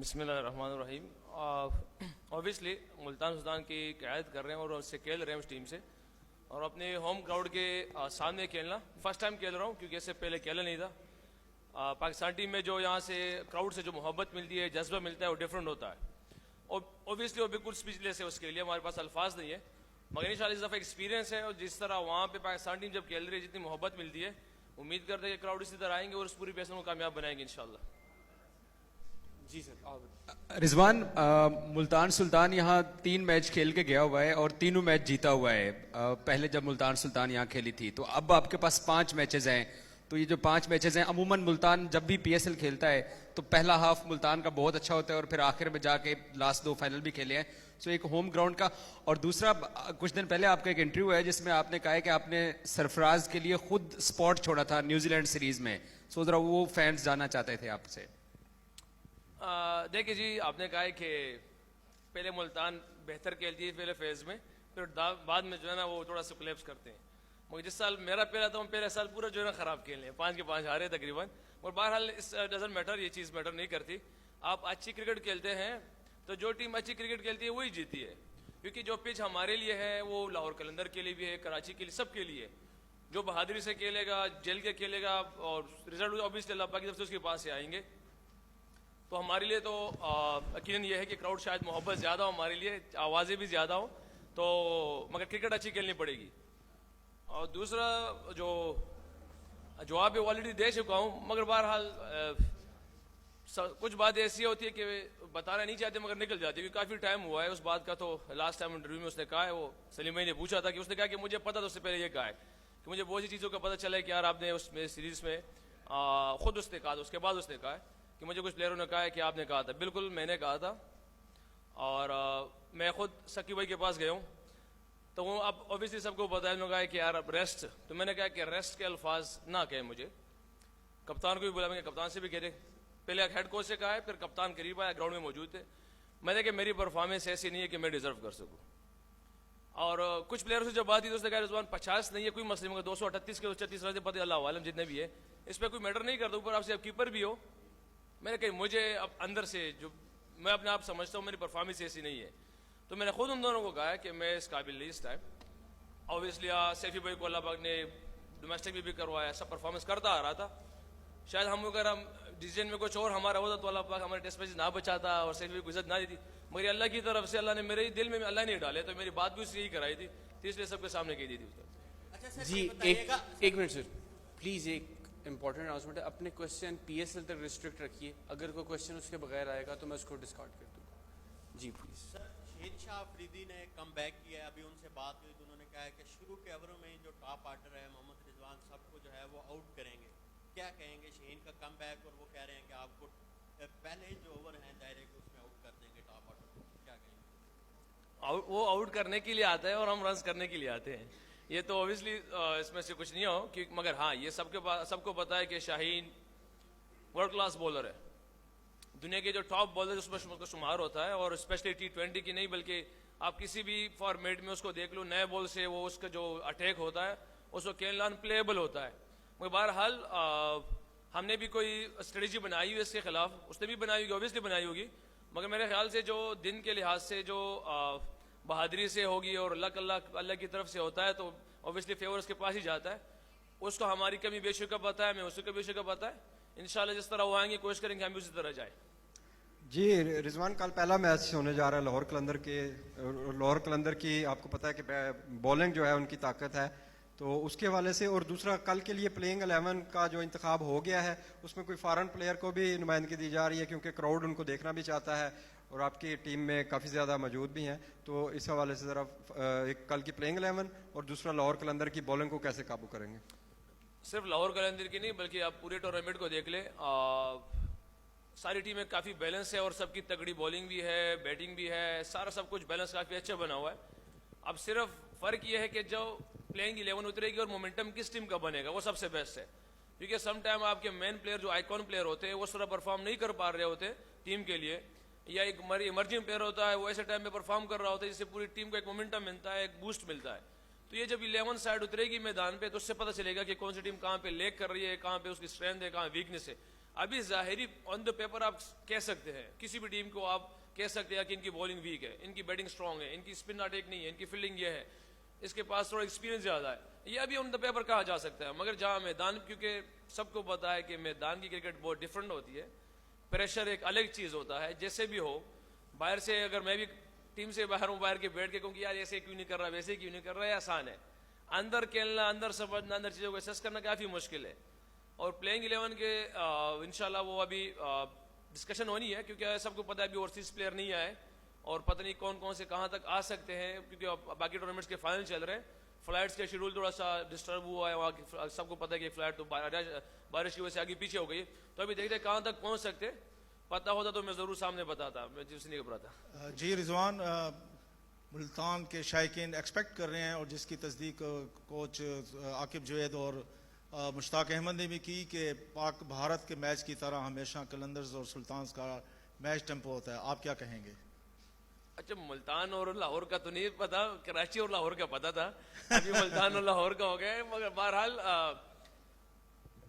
بسم اللہ الرحمن الرحیم. اوبیسلی ملتان سلطان کی قیادت کر رہے ہیں اور اس سے کھیل رہے ہیں اس ٹیم سے, اور اپنے ہوم کراؤڈ کے سامنے کھیلنا فرسٹ ٹائم کھیل رہا ہوں کیونکہ اس سے پہلے کھیلا نہیں تھا. پاکستان ٹیم میں جو یہاں سے کراؤڈ سے جو محبت ملتی ہے, جذبہ ملتا ہے, وہ ڈفرینٹ ہوتا ہے. اور اوبیسلی وہ بالکل اسپیچ لیس ہے, اس کے لیے ہمارے پاس الفاظ نہیں ہے, مگر ان شاء اللہ اس دفعہ ایکسپیرینس ہے. اور جس طرح وہاں پہ پاکستان ٹیم جب کھیل رہی ہے, جتنی محبت ملتی ہے, امید کرتے ہیں کہ کراؤڈ اسی طرح آئیں گے اور اس پوری پیسوں کو کامیاب بنائیں گے انشاءاللہ. جی سر. رضوان, ملتان سلطان یہاں 3 میچ کھیل کے گیا ہوا ہے اور تینوں میچ جیتا ہوا ہے. پہلے جب ملتان سلطان یہاں کھیلی تھی, تو اب آپ کے پاس 5 میچز ہیں. تو یہ جو 5 میچز ہیں, عموماً ملتان جب بھی پی ایس ایل کھیلتا ہے تو پہلا ہاف ملتان کا بہت اچھا ہوتا ہے اور پھر آخر میں جا کے لاسٹ 2 فائنل بھی کھیلے ہیں. سو ایک ہوم گراؤنڈ کا, اور دوسرا کچھ دن پہلے آپ کا ایک انٹرویو ہے جس میں آپ نے کہا ہے کہ آپ نے سرفراز کے لیے خود اسپاٹ چھوڑا تھا نیوزی لینڈ سیریز میں. سو ذرا وہ فینس جاننا چاہتے تھے آپ سے. دیکھیے جی, آپ نے کہا ہے کہ پہلے ملتان بہتر کھیلتی ہے پہلے فیز میں, پھر بعد میں جو ہے نا وہ تھوڑا سا کولیپس کرتے ہیں. مگر جس سال میرا پہلا تھا, پہلے سال پورا جو ہے نا خراب کھیلے ہیں, 5 کے 5 ہارے تقریباً. اور بہرحال اس ڈزنٹ میٹر, یہ چیز میٹر نہیں کرتی. آپ اچھی کرکٹ کھیلتے ہیں تو جو ٹیم اچھی کرکٹ کھیلتی ہے وہی جیتی ہے, کیونکہ جو پچ ہمارے لیے ہے وہ لاہور قلندر کے لیے بھی ہے, کراچی کے لیے, سب کے لیے. جو بہادری سے کھیلے گا, جیل کے کھیلے گا, اور رزلٹ اوبیسلی اللہ پاک کی طرف سے اس کے پاس سے آئیں گے. تو ہمارے لیے تو یقیناً یہ ہے کہ کراؤڈ شاید محبت زیادہ ہو ہمارے لیے, آوازیں بھی زیادہ ہوں, تو مگر کرکٹ اچھی کھیلنی پڑے گی. اور دوسرا جو جواب آلریڈی دے چکا ہوں, مگر بہرحال کچھ بات ایسی ہوتی ہے کہ بتانا نہیں چاہتے مگر نکل جاتی ہے, کیونکہ کافی ٹائم ہوا ہے اس بات کا. تو لاسٹ ٹائم انٹرویو میں اس نے کہا ہے, وہ سلیم بھائی نے پوچھا تھا, کہ اس نے کہا کہ مجھے پتا تھا, اس سے پہلے یہ کہا ہے کہ مجھے بہت سی چیزوں کا پتہ چلا ہے کہ یار آپ نے اس میں سیریز میں خود اس نے کہا تھا, اس کے بعد اس نے کہا ہے کہ مجھے کچھ پلیئروں نے کہا ہے کہ آپ نے کہا تھا. بالکل میں نے کہا تھا, اور میں خود سکی بھائی کے پاس گیا ہوں, تو وہ اب اوبیسلی سب کو پتا ہے, انہوں نے کہا ہے کہ یار اب ریسٹ. تو میں نے کہا کہ ریسٹ کے الفاظ نہ کہیں مجھے. کپتان کو بھی بولا, میں کپتان سے بھی کہہ رہے, پہلے ہیڈ کوچ سے کہا ہے, پھر کپتان قریب آیا, گراؤنڈ میں موجود تھے. میں نے کہا میری پرفارمنس ایسی نہیں ہے کہ میں ڈیزرو کر سکوں. اور کچھ پلیئروں سے جب بات کی تو اس نے کہا رضوان 50 نہیں ہے کوئی مسئلہ, مگر 238 کے 36 رن پتہ اللہ عالم جتنے بھی ہے, اس پہ کوئی میٹر نہیں کرتا. اوپر آپ سے اب کیپر بھی ہو. میں نے کہا مجھے اب اندر سے جو میں اپنے آپ سمجھتا ہوں میری پرفارمنس ایسی نہیں ہے. تو میں نے خود ان دونوں کو کہا کہ میں اس قابل نہیں اس ٹائم. اوبیسلی سیفی بھائی کو اللہ پاک نے ڈومیسٹک بھی کروایا, ایسا پرفارمنس کرتا آ رہا تھا. شاید ہم اگر ہم ڈیسیجن میں کچھ اور ہمارا ہوتا تو اللہ پاک ہمارے ٹیسٹ میچ نہ بچاتا اور سیفی بھائی کو عزت نہ دیتی, مگر اللہ کی طرف سے اللہ نے میرے دل میں اللہ نہیں ڈالے, تو میری بات بھی اس لیے ہی کرائی تھی, اس لیے سب کے سامنے کہہ دی تھی. جی ایک منٹ سر پلیز, ایک امپورٹنٹ اناؤنسمنٹ ہے. اپنے کوشچن پی ایس ایل تک ریسٹرکٹ رکھیے, اگر کوئی کوشچن اس کے بغیر آئے گا تو میں اس کو ڈسکارڈ کر دوں گا. جی پلیز. سر شہین شاہ افریدی نے کم بیک کیا ہے, ابھی ان سے بات ہوئی تو انہوں نے کہا ہے کہ شروع کے اووروں میں جو ٹاپ آرڈر ہے محمد رضوان سب کو جو ہے وہ آؤٹ کریں گے. کیا کہیں گے شہین کا کم بیک, اور وہ کہہ رہے ہیں کہ آپ کو پہلے جو اوور ہیں دائرے کے اس میں آؤٹ کر دیں گے ٹاپ آرڈر کو, کیا کہیں گے؟ وہ آؤٹ کرنے کے لیے آتا ہے اور ہم رنس کرنے کے لیے آتے ہیں. یہ تو اوبیسلی اس میں سے کچھ نہیں ہو, مگر ہاں یہ سب کو پتا ہے کہ شاہین ورلڈ کلاس بولر ہے. دنیا کے جو ٹاپ بولر اس میں کو شمار ہوتا ہے, اور اسپیشلی T20 کی نہیں بلکہ آپ کسی بھی فارمیٹ میں اس کو دیکھ لو, نئے بال سے وہ اس کا جو اٹیک ہوتا ہے اس کو کھیلنا ان پلیبل ہوتا ہے. مگر بہرحال ہم نے بھی کوئی اسٹریٹجی بنائی ہوئی اس کے خلاف, اس نے بھی بنائی ہوگی, اوبیسلی بنائی ہوگی, مگر میرے خیال سے جو دن کے لحاظ سے جو بہادری سے ہوگی اور اللہ کی طرف سے ہوتا ہے, تو اوبیسلی فیور اس کے پاس ہی جاتا ہے. اس کو ہماری کمی بیشی کا پتہ ہے, میں اس کو بیشی کا پتہ ہے. انشاءاللہ جس طرح وہ آئیں گے کوشش کریں گے ہم بھی اسی طرح جائیں. جی رضوان, کل پہلا میچ ہونے جا رہا ہے لاہور قلندر کی. آپ کو پتہ ہے کہ بولنگ جو ہے ان کی طاقت ہے, تو اس کے حوالے سے. اور دوسرا کل کے لیے پلینگ 11 کا جو انتخاب ہو گیا ہے اس میں کوئی فارن پلیئر کو بھی نمائندگی دی جا رہی ہے, کیونکہ کراؤڈ ان کو دیکھنا بھی چاہتا ہے اور آپ کی ٹیم میں کافی زیادہ موجود بھی ہیں. تو اس حوالے سے ذرا ایک کل کی پلینگ 11 اور دوسرا لاہور قلندر کی بولنگ کو کیسے قابو کریں گے؟ صرف لاہور قلندر کی نہیں بلکہ آپ پورے ٹورنامنٹ کو دیکھ لیں, ساری ٹیمیں کافی بیلنس ہے اور سب کی تگڑی بولنگ بھی ہے, بیٹنگ بھی ہے, سارا سب کچھ بیلنس کافی اچھا بنا ہوا ہے. اب صرف فرق یہ ہے کہ جو پلینگ 11 اترے گی اور مومنٹم کس ٹیم کا بنے گا, وہ سب سے بیسٹ ہے. کیونکہ سم ٹائم آپ کے مین پلیئر جو آئیکن پلیئر ہوتے ہیں وہ اس طرح پرفارم نہیں کر پا رہے ہوتے ٹیم کے لیے, یا ایک ایمرجنگ پلیئر ہوتا ہے وہ ایسے ٹائم پہ پرفارم کر رہا ہوتا ہے جس سے پوری ٹیم کو ایک مومنٹم ملتا ہے, ایک بوسٹ ملتا ہے. تو یہ جب 11 سائڈ اترے گی میدان پہ تو اس سے پتہ چلے گا کہ کون سی ٹیم کہاں پہ لیک کر رہی ہے, کہاں پہ اس کی اسٹرینتھ ہے, کہاں ویکنیس ہے. ابھی ظاہری آن دا پیپر آپ کہہ سکتے ہیں کسی بھی ٹیم کو آپ کہہ سکتے ہیں کہ ان کی بولنگ ویک ہے, ان کی بیٹنگ اسٹرانگ ہے, ان کی اسپن اٹیک نہیں ہے, ان کی فیلڈنگ یہ ہے, اس کے پاس تھوڑا ایکسپیرینس زیادہ ہے, یہ ابھی آن دا پیپر کہا جا سکتا ہے. مگر جہاں میدان, کیونکہ سب کو پتا ہے کہ میدان کی کرکٹ بہت ڈفرینٹ ہوتی ہے, پریشر ایک الگ چیز ہوتا ہے. جیسے بھی ہو باہر سے, اگر میں بھی ٹیم سے باہر ہوں, باہر کے بیٹھ کے کہوں کہ یار ایسے کیوں نہیں کر رہا, ویسے کیوں نہیں کر رہا, یہ آسان ہے. اندر کھیلنا, اندر سمجھنا, اندر چیزوں کو اسیس کرنا کافی مشکل ہے. اور پلینگ 11 کے انشاءاللہ وہ ابھی ڈسکشن ہونی ہے, کیونکہ سب کو پتہ ہے ابھی اوورسیز پلیئر نہیں آئے اور پتہ نہیں کون کون سے کہاں تک آ سکتے ہیں, کیونکہ باقی ٹورنامنٹس کے فائنل چل رہے ہیں. فلائٹس کے شیڈول تھوڑا سا ڈسٹرب ہوا ہے وہاں, سب کو پتہ ہے کہ فلائٹ تو بارش کی وجہ سے آگے پیچھے ہو گئی, تو ابھی دیکھتے ہیں کہاں تک پہنچ سکتے. پتہ ہوتا تو میں ضرور سامنے بتاتا, میں جس نہیں گھبراتا. جی رضوان, ملتان کے شائقین ایکسپیکٹ کر رہے ہیں اور جس کی تصدیق کوچ عاقب جوید اور مشتاق احمد نے بھی کی کہ پاک بھارت کے میچ کی طرح ہمیشہ قلندرز اور سلطانز کا میچ ٹیمپو ہوتا ہے, آپ کیا کہیں گے؟ اچھا, ملتان اور لاہور کا تو نہیں پتا, کراچی اور لاہور کا پتا تھا, ابھی ملتان اور لاہور کا ہو گیا ہے. مگر بہرحال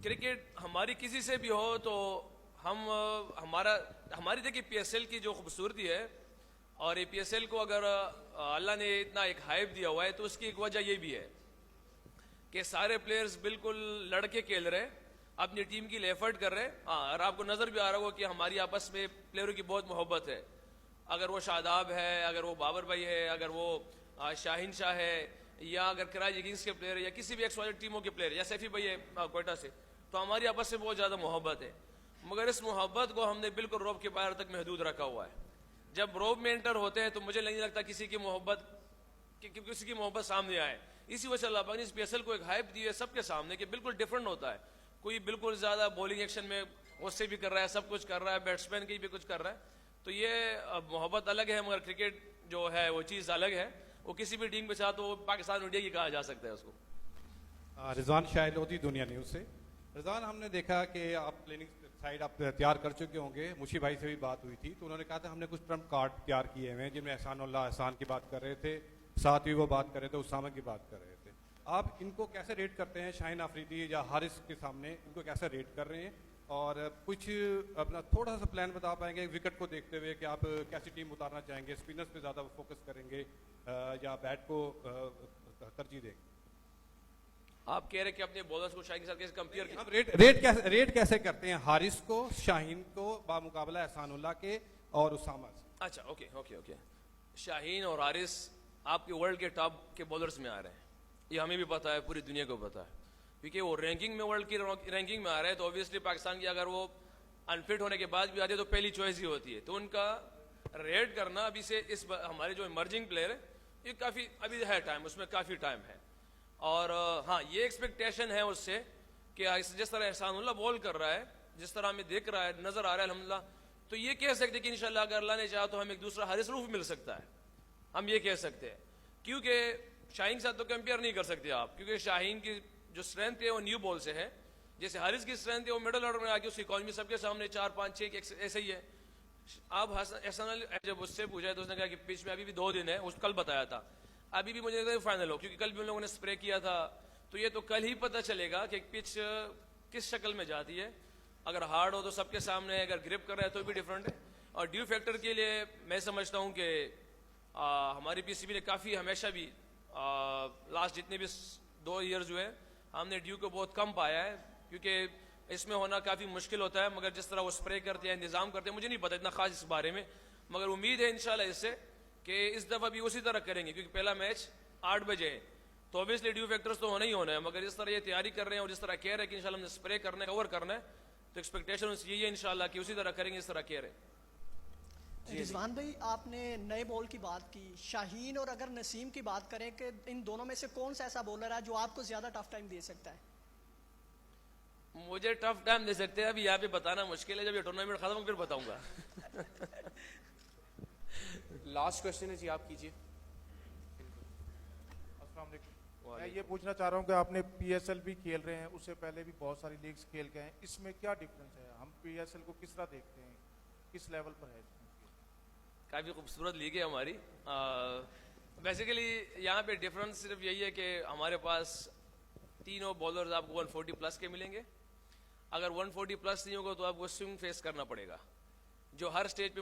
کرکٹ ہماری کسی سے بھی ہو تو ہماری دیکھیے پی ایس ایل کی جو خوبصورتی ہے, اور پی ایس ایل کو اگر اللہ نے اتنا ایک ہائپ دیا ہوا ہے تو اس کی ایک وجہ یہ بھی ہے کہ سارے پلیئرز بالکل لڑ کے کھیل رہے, اپنی ٹیم کے لیے ایفرٹ کر رہے. ہاں, اور آپ کو نظر بھی آ رہا ہوگا کہ ہماری آپس میں پلیئروں کی بہت محبت ہے. اگر وہ شاداب ہے, اگر وہ بابر بھائی ہے, اگر وہ شاہین شاہ ہے, یا اگر کراچی کنگز کے پلیئر, یا کسی بھی ایکس وائی ٹیموں کے پلیئر, یا سیفی بھائی ہے کوئٹہ سے, تو ہماری آپس میں بہت زیادہ محبت ہے. مگر اس محبت کو ہم نے بالکل روب کے باہر تک محدود رکھا ہوا ہے. جب روب میں انٹر ہوتے ہیں تو مجھے نہیں لگتا کسی کی محبت سامنے آئے. اسی وجہ سے اللہ پاک نے اس پی ایس ایل کو ایک ہائپ دی ہے سب کے سامنے کہ بالکل ڈفرینٹ ہوتا ہے. کوئی بالکل زیادہ بولنگ ایکشن میں اس سے بھی کر رہا ہے, سب کچھ کر رہا ہے, بیٹسمین کی بھی کچھ کر رہا ہے. تو یہ محبت الگ ہے, مگر کرکٹ جو ہے وہ چیز الگ ہے. وہ کسی بھی ٹیم کے ساتھ وہ پاکستان انڈیا کی کہا جا سکتا ہے اس کو. رضوان شاہ لودھی, دنیا نیوز سے. رضوان, ہم نے دیکھا کہ آپ پلیننگ سائڈ آپ تیار کر چکے ہوں گے, مشی بھائی سے بھی بات ہوئی تھی تو انہوں نے کہا تھا ہم نے کچھ ٹرمپ کارڈ تیار کیے ہوئے ہیں جن میں احسان اللہ احسان کی بات کر رہے تھے, ساتھ ہی وہ بات کر رہے تھے اسامہ کی بات کر رہے تھے. آپ ان کو کیسے ریٹ کرتے ہیں, شاہین آفریدی یا حارث کے سامنے ان کو کیسے ریٹ کر رہے ہیں, اور کچھ اپنا تھوڑا سا پلان بتا پائیں گے وکٹ کو دیکھتے ہوئے کہ آپ کیسی ٹیم اتارنا چاہیں گے, اسپنرز پہ زیادہ فوکس کریں گے یا بیٹ کو ترجیح دیں گے؟ آپ کہہ رہے کہ اپنے بولرز کو شاہین کے ساتھ کیسے کمپیئر کیا؟ ہم ریٹ کیسے کرتے ہیں حارث کو, شاہین کو بامقابلہ احسان اللہ کے اور اسامہ سے؟ اچھا, اوکے. شاہین اور حارث آپ کے ورلڈ کے ٹاپ کے بولرز میں آ رہے ہیں, یہ ہمیں بھی پتا ہے, پوری دنیا کو پتا ہے, کیونکہ وہ رینکنگ میں, ورلڈ کی رینکنگ میں آ رہے ہیں. تو اوبیسلی پاکستان کی اگر وہ انفٹ ہونے کے بعد بھی آتے تو پہلی چوائس ہی ہوتی ہے. تو ان کا ریٹ کرنا ابھی سے اس ہمارے جو ایمرجنگ پلیئر ہے یہ کافی ابھی ہے ٹائم, اس میں کافی ٹائم ہے. اور ہاں, یہ ایکسپیکٹیشن ہے اس سے کہ جس طرح احسان اللہ بال کر رہا ہے, جس طرح ہمیں دیکھ رہا ہے, نظر آ رہا ہے الحمدللہ, تو یہ کہہ سکتے ہیں کہ انشاءاللہ اگر اللہ نے چاہا تو ہم ایک دوسرا حارث روف مل سکتا ہے, ہم یہ کہہ سکتے ہیں. کیونکہ شاہین کے ساتھ تو کمپیئر نہیں کر سکتے آپ, کیونکہ شاہین کی جو اسٹرینتھ ہے وہ نیو بال سے ہے, جیسے حارث کی اسٹرینتھ ہے وہ مڈل آرڈر میں آ کے اس کی اکانومی سب کے سامنے 4 5 6 ایسے ہی ہے. آپ احسان اللہ جب اس سے پوچھا تو اس نے کہا کہ پچ میں ابھی بھی 2 دن ہے, اس کل بتایا تھا, ابھی بھی مجھے فائنل ہو, کیونکہ کل بھی ان لوگوں نے اسپرے کیا تھا. تو یہ تو کل ہی پتہ چلے گا کہ پچ کس شکل میں جاتی ہے. اگر ہارڈ ہو تو سب کے سامنے ہے, اگر گرپ کر رہا ہے تو بھی ڈفرینٹ ہے. اور ڈیو فیکٹر کے لیے میں سمجھتا ہوں کہ ہماری پی سی بی نے کافی ہمیشہ بھی لاسٹ جتنے بھی 2 ایئرز ہوئے ہم نے ڈیو کو بہت کم پایا ہے, کیونکہ اس میں ہونا کافی مشکل ہوتا ہے. مگر جس طرح وہ اسپرے کرتے ہیں, انتظام کرتے ہیں, مجھے نہیں پتا اتنا خاص اس بارے میں, مگر امید ہے انشاءاللہ اس سے کہ اس دفعہ بھی اسی طرح کریں گے, کیونکہ پہلا میچ 8 بجے ہے. تو اوبیسلی ڈیو فیکٹرز تو ہونا ہی ہونا ہے, مگر جس طرح یہ تیاری کر رہے ہیں اور جس طرح کہہ رہے ہیں کہ انشاءاللہ ہم نے اسپرے کرنا ہے, کور کرنا ہے, تو ایکسپیکٹیشن یہی ہے انشاءاللہ کہ اسی طرح کریں گے جس طرح کہہ رہے ہیں. رضوان بھائی, آپ نے نئے بال کی بات کی, شاہین اور اگر نسیم کی بات کریں کہ ان دونوں میں سے کون سا ایسا بولر ہے جو آپ کو زیادہ ٹف ٹائم دے سکتا ہے؟ مجھے ٹف ٹائم دے سکتے ہیں ابھی یہاں پہ بتانا مشکل ہے, جب یہ ٹورنامنٹ ختم ہو پھر بتاؤں گا. لاسٹ کوشچن ہے جی, آپ کیجیے. السلام علیکم. میں یہ پوچھنا چاہ رہا ہوں کہ آپ نے پی ایس ایل بھی کھیل رہے ہیں, اس سے پہلے بھی بہت ساری لیگز کھیل گئے ہیں, اس میں کیا ڈفرینس ہے؟ ہم پی ایس ایل کو کس طرح دیکھتے ہیں, کس لیول پر ہے؟ کافی خوبصورت لیگ ہے ہماری. بیسیکلی یہاں پہ ڈفرینس صرف یہی ہے کہ ہمارے پاس تینوں بالرز آپ کو 140 پلس کے ملیں گے. اگر 140 پلس نہیں ہوگا تو آپ کو سوئنگ فیس کرنا پڑے گا, جو ہر اسٹیج پہ